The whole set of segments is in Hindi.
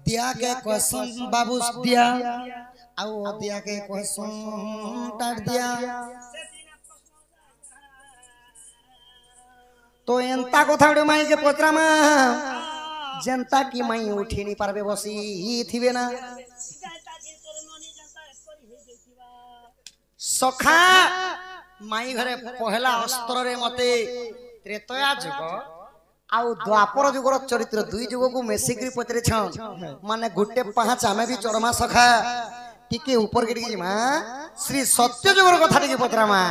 दिया के क्वेश्चन बाबू दिया आउ दिया के क्वेश्चन टाट दिया तो एंता कथा गुटे माई के पचरामा जनता की माई उठी नहीं पारबे बसी थिबे ना सखा माई घरे पहला अस्त्र रे मते त्रेतया जुग आउ द्वापर जुगर चरित्र दुई जुग को मेसिकरी पचरे छन माने गुटे पांच आमे भी चरमा सखा टिके ऊपर के टिके मा श्री सत्य जुगर कथा टिके पचरामा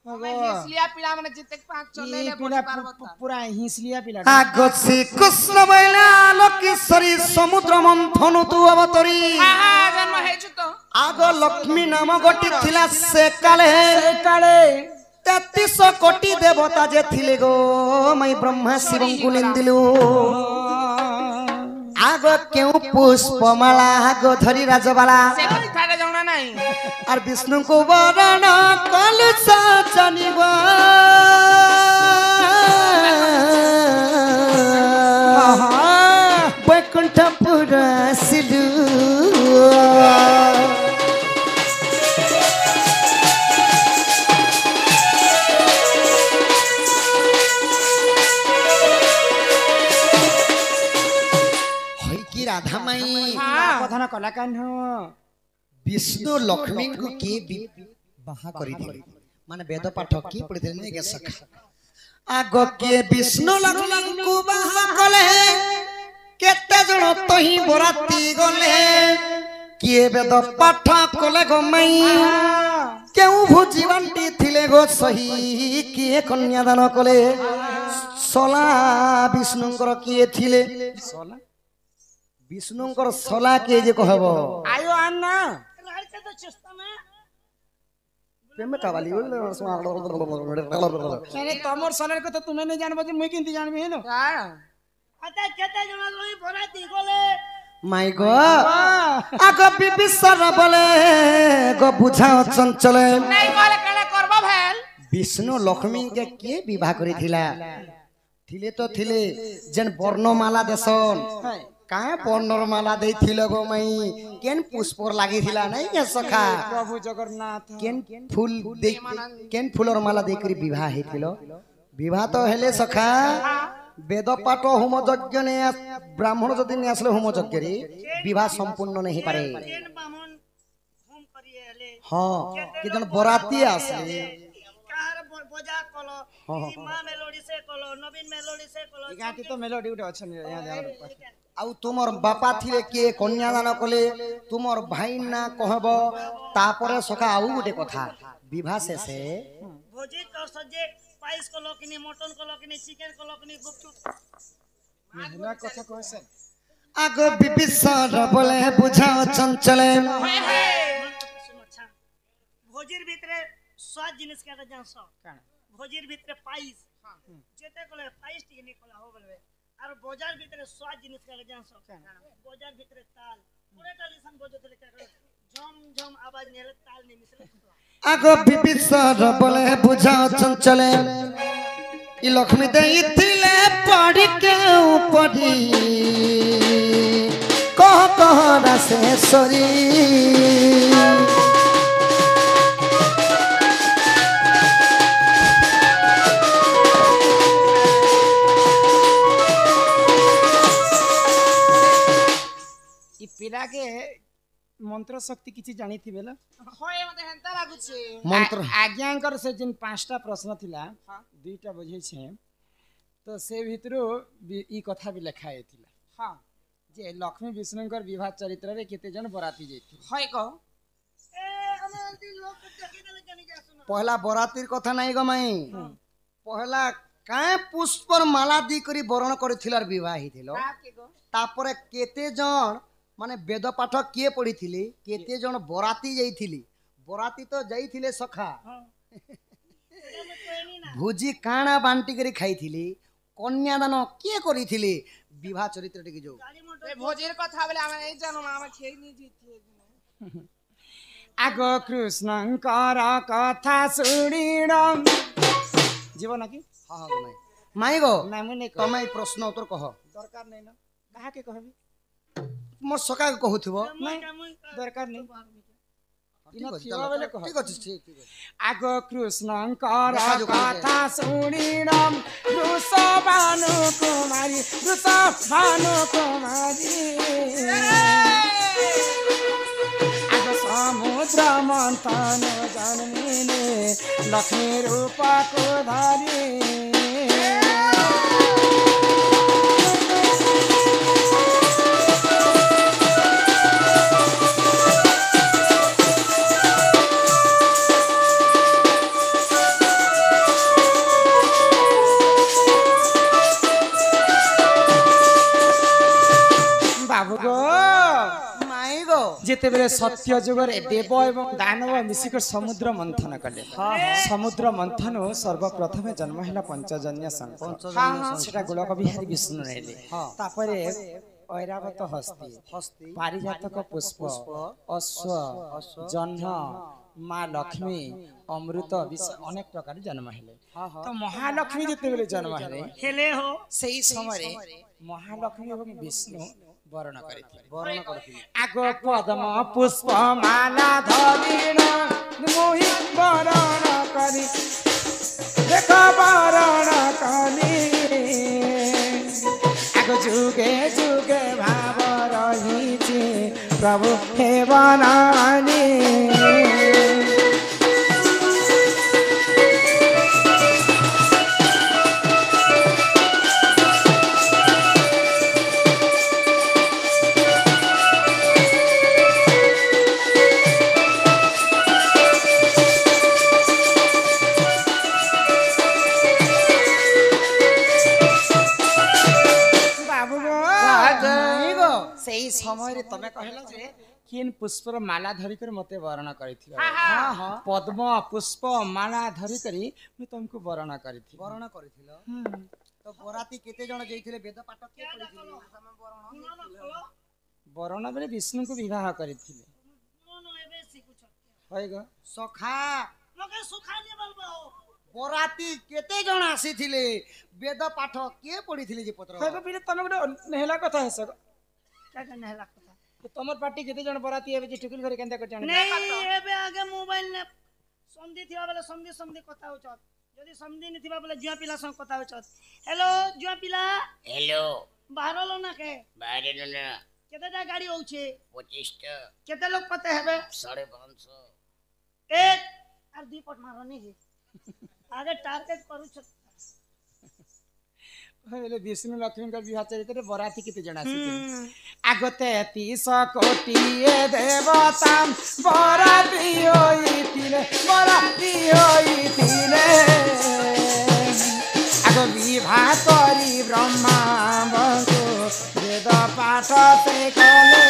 हिसलिया पिला माने जिते पांच चले ले बोली पार्वता पूरा हिसलिया पिला आगत से कृष्ण बैला लोकेश्वरी समुद्र मंथन तू अवतरी हां जन्म हेछु तो आग लक्ष्मी नाम गोटी थिला से काले 33 कोटी देवता जे थिले गो मई ब्रह्मा शिवं को निंदिलु आग क्यों पुष्पमाला आग धरी राजबाला से थारे जणा नाही और विष्णु को वरण कल जानिबा बैकुंठपुर सिलु राधा माई कथन कला कान विष्णु लक्ष्मी को के बाहा करी दिले माने वेद पाठ की पढ़ि दिले ने के सखा आग के विष्णु लक्ष्मी को बाहा कले केते जण तही बराती गले के वेद पाठ कले गो माई केउ भुजी बांटी थिले गो सही के कन्यादान कले सला विष्णुकर के थिले सला विष्णुकर सला के जे कहबो आयो अन्ना लड़के तो चस्ता में प्रेम कावाली अरे तमर सलर को तो तुम्हें नहीं जानबो जे मुई किंती जानबी हेनो अते केते जना लोई भराती गोले माई गो आग बिबिसर बोले गो बुझाओ चंचले नहीं गोले केले करबो भेल विष्णु लक्ष्मी के विवाह करी थिला थिले तो थिले जन वर्णमाला देसन काहे वर्णमाला दे थिलो गो मई केन पुष्पर लागि थिला नहीं के सखा प्रभु जगन्नाथ केन फूल दे केन फूलर माला दे करी विवाह हेथिलो विवाह तो हेले सखा वेद पाठ होम यज्ञ ने ब्राह्मण जदि ने आसले होम यज्ञ रे विवाह संपूर्ण नहीं पारे केन बामन होम करिए हेले हां कि जन बराती आसले कार बजा कलो मां मेलोडी से कलो नवीन मेलोडी से कलो गाटी तो मेलोडी उठे अछन यहां देवर आउ तुमर बापा थिले के कन्यादान कले तुमर भाई ना कहबो तापरे सखा आउ गुटे कथा विवाह शेषे भोजी तो सजे पाइस कलो किनी मटन कलो किनी चिकन कलो किनी गुपचुप महिला कथा कहसे आगो बिबिसर बोले बुझाओ चंचले अच्छा भोजीर भितरे स्वाद जिनिस के जानसो भोजीर भितरे पाइस जेते कले पाइस टिकनी कला हो गलबे और बाजार भीतर स्वाद जिनिस का जान सक बाजार भीतर ताल पूरे टालिसन बजते लेके झम झम आवाज नेले ताल नहीं मिसले आगो बिबिसर बोले बुझाओ चंचले ई लक्ष्मी देई थिले पड़ी के ऊपरी कह रासेश्वरी पिला के मंत्र शक्ति किछि जानी थी बेला होय मते हंता लागु छे मंत्र आज्ञांकर से जिन पांचटा प्रश्न थिला दुईटा बुझे छे तो से भितरो ई कथा भी लिखा हेतिला हां जे लक्ष्मी विष्णुकर विवाह चरित्र रे केते जन बराती जैथि होय को ए हम दी लोग देखि देले जानी के सुनो पहला बरातीर कथा नहीं गो माई पहला काए पुष्पर माला दी करी वरण करथिलार विवाह हिथिलो तापरे केते जन माने वेद पाठ किए पढ़ी थिले केते जन बराती जाइथिली बराती तो जाइथिले सखा भोजी काना बांटी करी खाइथिली कन्यादान किए करिथिले विवाह चरित्र टिके जो ए भोजीर कथा बोले हम नहीं जानो हम खेई नहीं जीती आगो कृष्णंकर कथा सुनिण जीवन की हां हां माई गो ना मुने तमे प्रश्न उत्तर कह दरकार नहीं ना कहा के कहबी ମୋ ସକା କହୁଥିବ ଦରକାର ନାହିଁ ଠିକ ଅଛି ଥିବ ବୋଲେ କହ। ଠିକ ଅଛି ଠିକ ଅଛି ଆଗ କୃଷ୍ଣଙ୍କର ଦେଖାଯାଉ କଥା ଶୁଣିଣ ବୃଷଭାନୁ କୁମାରୀ ବୃଷଭାନୁ କୁମାରୀ ଆଗ ସମୁଦ୍ର ମନ୍ଥନ ଜନ୍ମିଲେ ଲକ୍ଷ୍ମୀ ରୂପକୁ ଧରି ବାବୁ ଗୋ ମାଇ ଗো ଯେତେବେଳେ ସତ୍ୟ ଯୁଗରେ ଦେବ ଏବଂ ଦାନବ ମିଶିକରି ସମୁଦ୍ର ମନ୍ଥନ କଲେ ସମୁଦ୍ର ମନ୍ଥନ ସର୍ବପ୍ରଥମେ ଜନ୍ମ ହେଲା ପଞ୍ଚଜନ୍ୟ ଶଙ୍ଖ ସେଟା ଗୋଲକ ବିହାରୀ ବିଷ୍ଣୁ ନେଲେ ତାପରେ ଐରାବତ ହସ୍ତି ପାରିଜାତକ ପୁଷ୍ପ ଅଶ୍ଵ ଜହ୍ନ ମା ଲକ୍ଷ୍ମୀ ଅମୃତ ଅନେକ ପ୍ରକାର ଜନ୍ମ ହେଲେ ତ ମହାଲକ୍ଷ୍ମୀ ଯେତେବେଳେ ଜନ୍ମ ହେଲେ ହେଲେ ହୋ ସେଇ ସମୟରେ ମହାଲକ୍ଷ୍ମୀ ଏବଂ ବିଷ୍ଣୁ ବରଣ କରିଥିଲେ ଆଗ ପଦ୍ମ ପୁଷ୍ପ ମାଲା ଧରିଣ ମୋହି ବରଣ କରି ଦେଖ ବରଣ କଲି ଆଗ ଯୁଗେ ଯୁଗେ ଭାବ ରହିଛି ପ୍ରଭୁ ହେ ବନାନି ସେଇ ସମୟରେ ତମେ କହିଲ ଯେ କିନ୍ ପୁଷ୍ପର ମାଲା ଧରିକରି ମତେ ବରଣ କରିଥିଲ ପଦ୍ମ ପୁଷ୍ପ ମାଲା ଧରିକରି ମୁଁ ତମକୁ ବରଣ କରିଥିଲି ବରଣ କରିଥିଲ ତ ବରାତି କେତେ ଜଣ ଯାଇଥିଲେ ବେଦ ପାଠ କିଏ କରିଥିଲେ ବରଣ ବେଳେ ବିଷ୍ଣୁଙ୍କୁ ବିବାହ କରିଥିଲେ ହଇଗ ସଖା ଲୋକେ ସୁଖାନି ବলবো ବରାତି କେତେ ଜଣ ଆସିଥିଲେ ବେଦ ପାଠ କିଏ ପଢିଥିଲେ ଯେ ପତ୍ର ହଇଗ ପିଲେ ତମେ ଗୋଟେ ନେହଲା କଥା ହେସ କାଟା ନେଲା କଥା ତମର ପାର୍ଟି କେତେ ଜଣ ବରାତି ଏବେ ଯେ ଟୁକୁଲ ଘରେ କେନ୍ତା କରି ଜାଣି नहीं एबे आगे मोबाइल ने संधि थिबा बेले संधि संधि कथा होचत जदी संधि नि थिबा बेले जुआ पिला संग कथा होचत हेलो जुआ पिला हेलो बाहरलो ना के बाहर ना केतेटा गाड़ी होउछे 25 टा केते लोग पते हेबे 550 एक और दुई पट मारनी है आगे टारगेट करू छ ହେଲେ ବିଷ୍ଣୁ ଲକ୍ଷ୍ମୀଙ୍କ ବିବାହ ଚରିତ୍ରରେ ବରାତି କେତେ ଜଣ ଆସିଥିଲେ ଆଗତେ 30 କୋଟିଏ ଦେବତା ବରାତି ହୋଇଥିଲେ ଆଗ ବିବାହ କରି ବ୍ରହ୍ମାଙ୍କୁ ବେଦ ପାଠ ସେ କଲେ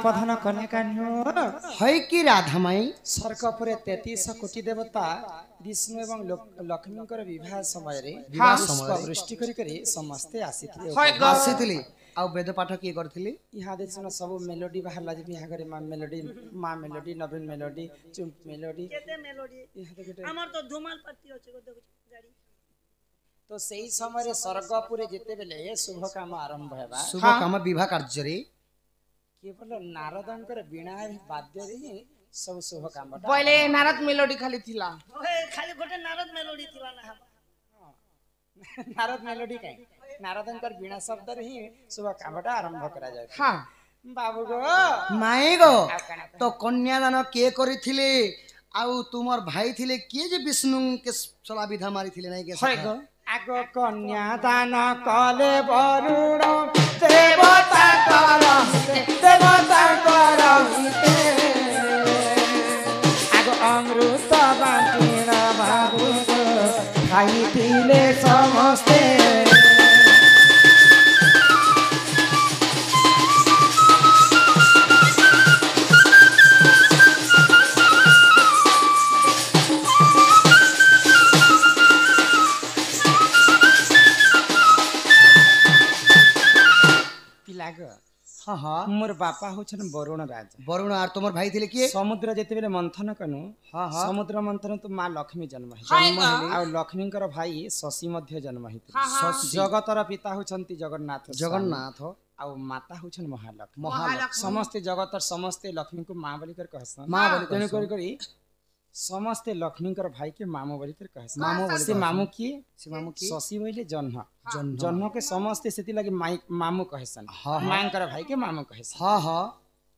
ପ୍ରଧାନ କନ୍ୟା হয় কি রাধা মাই ସ୍ୱର୍ଗ ଉପରେ 33 କୋଟି ଦେବତା ବିଷ୍ଣୁ ଏବଂ ଲକ୍ଷ୍ମୀଙ୍କର ବିବାହ ସମୟରେ ପୁଷ୍ପ ବୃଷ୍ଟି କରି ସମସ୍ତେ ଆସିଥିଲେ ଆସିଥିଲେ ଆଉ ବେଦ ପାଠ କିଏ କରିଥିଲେ ଇହାଦେ ଶୁଣ ସବୁ ମେଲୋଡି ବାହାରିଲା ଯେ ବିହାଘରେ ମା ମେଲୋଡି ନବୀନ ମେଲୋଡି ଚୁମ୍ପ ମେଲୋଡି केते मेलोडी हमर तो धुमाल पार्टी होचे गाड़ी ତ ସେଇ ସମୟରେ ସ୍ୱର୍ଗପୁରେ ଯେତେବେଳେ ଶୁଭ କାମ ଆରମ୍ଭ ହେବା শুভ কাম বিবাহ কার্যরে କେବଳ ନାରଦଙ୍କର ବୀଣା ବାଦ୍ୟରେ ହିଁ ସବୁ ଶୁଭ କାମ पहले नारद मेलोडी खाली थिला ओए खाली गोटे नारद मेलोडी थिबा ना हबा ନାରଦ ମେଲୋଡି କାଇଁ ନାରଦଙ୍କର ବୀଣା ଶବ୍ଦରେ ହିଁ ଶୁଭ କାମଟା ଆରମ୍ଭ କରାଯାଏ हां ବାବୁ ଗୋ মাই গো তো কন্যাদান কে করিଥିଲେ ଆଉ ତୁମର ଭାଇ ଥିଲେ କିଏ ଯେ ବିଷ୍ଣୁকে ସଲା ବିଧା ମାରିଥିଲେ ନାଇଁ କେ হয় গো আগ কন্যা দান কলে বরুণ দেবতা করহিতে আগ অমৃত বাটিণ বাবু খাইଥିଲେ ସମସ୍ତେ हाँ हाँ मोर बापा होछन वरुण राजा वरुण और तुम्हार भाई थिले किए समुद्र जेतेबेले मंथन कनु हाँ हाँ समुद्र मंथन तो माँ लक्ष्मी जन्म हाय है गा। आ लक्ष्मींकर भाई शशि मध्य जन्म है हाँ, हाँ। जगतर पिता होछंती जगन्नाथ जगन्नाथ आ माता होछन महालक्ष्मी महालक्ष्मी समस्ते जगतर समस्ते लक्ष्मी को माँ बोलिकर कहसन माँ बोली तेणु कहसन। करी समस्ते लक्ष्मींकर भाई के मामू बोलिकर कहसन मामू बोली से कहसन। मामू किए से मामू की शशि बोले जन्ह जन्ह। जन्ह के समस्ते सेति लागि मामू कहसन हाँ, हाँ। मांकर भाई के मामू कहसन हाँ हाँ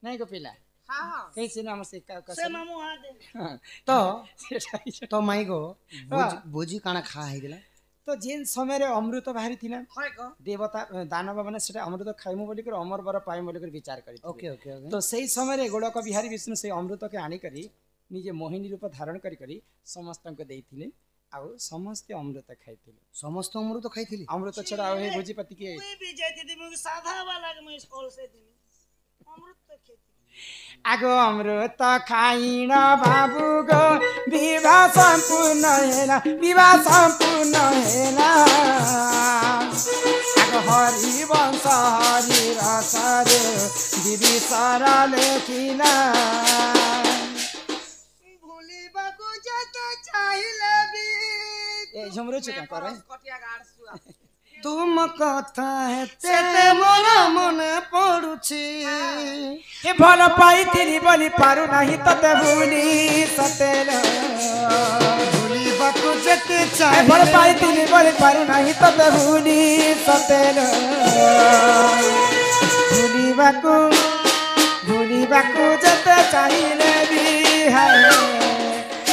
नहीं को पिला हाँ हाँ कहीं से नाम से का से कहसन मामू हाथ दे तो तो माई गो हाँ। भोजी काना खा है दिला तो जेन समय रे अमृत बाहरी थिला हाय गा। देवता दानव माने सेटा अमृत खाइमु बोलिकर अमर बर पाइमु बोलिकर विचार करी ओके ओके ओके तो सही समय रे गोलक बिहारी विष्णु से अमृत के आनी करी निजे मोहिनी रूप धारण करी करी समस्त को देइथिले आउ समस्त अमृत खाइथिले समस्त अमृत तो खाई थी अमृत छड़ा हे भोजीपति के कोई भी जाती थी मुझे साधा वाला के मैं स्कूल से दी अमृत तो खेती आगो अमृत खाइन बाबू गो विवाह सम्पूर्ण हेला विवाह सम्पूर्ण हेला आगो हरि वंश हरि रस रे दिदी सारा लेखिला भूली बाकू जाता चाहिले भी ए झमरो छका करे कटिया गाड़ सुआ। तुम कथा है तेरे मोर मन पड़ुछि ए भल पाइथिली बोली पारु नाही तते भूली सतेल भूली बाकू जते ए चाहे भल पाइथिली बोली पारु नाही तते भूली सतेल भूली बाकू जते चाहिले भी हाय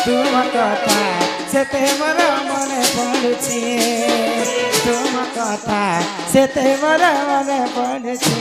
तुम कथा सेते मोर मन पड़ुछि तुम कथा सेते मोर मन पड़ुछि